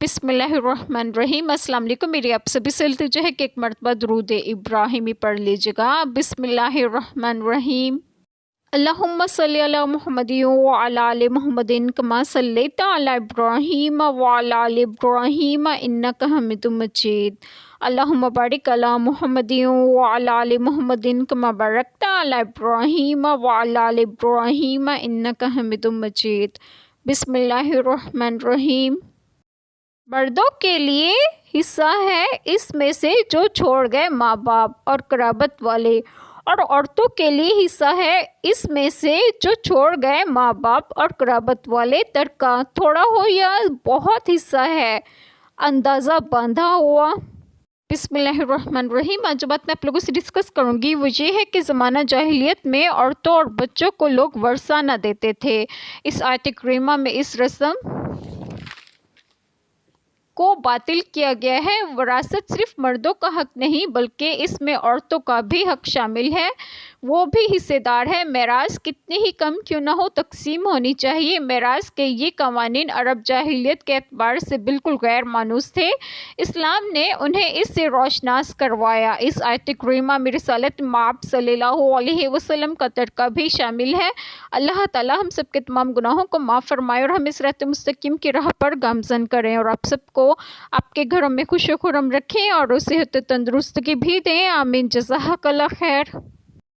بسم اللہ الرحمن الرحیم۔ السلام علیکم، میری آپ سبھی سے التجا ہے کہ ایک مرتبہ درود ابراہیمی پڑھ لیجیے گا۔ بسم اللہ الرحمن الرحیم۔ اللہم صلی علی محمد وعلی آل محمد کما صلیت علی ابراہیم وعلی آل ابراہیم انک حمید مجید۔ اللہم بارک علی محمد وعلی آل محمد کما بارکت علی ابراہیم وعلی آل ابراہیم انک حمید مجید۔ بسم اللہ الرحمن الرحیم۔ مردوں کے لیے حصہ ہے اس میں سے جو چھوڑ گئے ماں باپ اور قرابت والے، اور عورتوں کے لیے حصہ ہے اس میں سے جو چھوڑ گئے ماں باپ اور قرابت والے، ترکہ تھوڑا ہو یا بہت حصہ ہے اندازہ باندھا ہوا۔ بسم اللہ الرحمن الرحیم۔ آج جو بات میں آپ لوگوں سے ڈسکس کروں گی وہ یہ ہے کہ زمانہ جاہلیت میں عورتوں اور بچوں کو لوگ ورثہ نہ دیتے تھے۔ اس آیت کریمہ میں اس رسم کو باطل کیا گیا ہے۔ وراثت صرف مردوں کا حق نہیں بلکہ اس میں عورتوں کا بھی حق شامل ہے، وہ بھی حصے دار ہے۔ میراث کتنی ہی کم کیوں نہ ہو تقسیم ہونی چاہیے۔ میراث کے یہ قوانین عرب جاہلیت کے اعتبار سے بالکل غیر مانوس تھے، اسلام نے انہیں اس سے روشناس کروایا۔ اس آیت کریمہ میں رسالت مآب صلی اللہ علیہ وسلم کا ترکہ بھی شامل ہے۔ اللہ تعالی ہم سب کے تمام گناہوں کو معاف فرمائے اور ہمیں صراط مستقیم کی راہ پر گامزن کریں، اور آپ سب کو آپ کے گھروں میں خوش و خرم رکھیں اور صحت و تندرستگی بھی دیں۔ آمین۔ جزاک اللہ خیر۔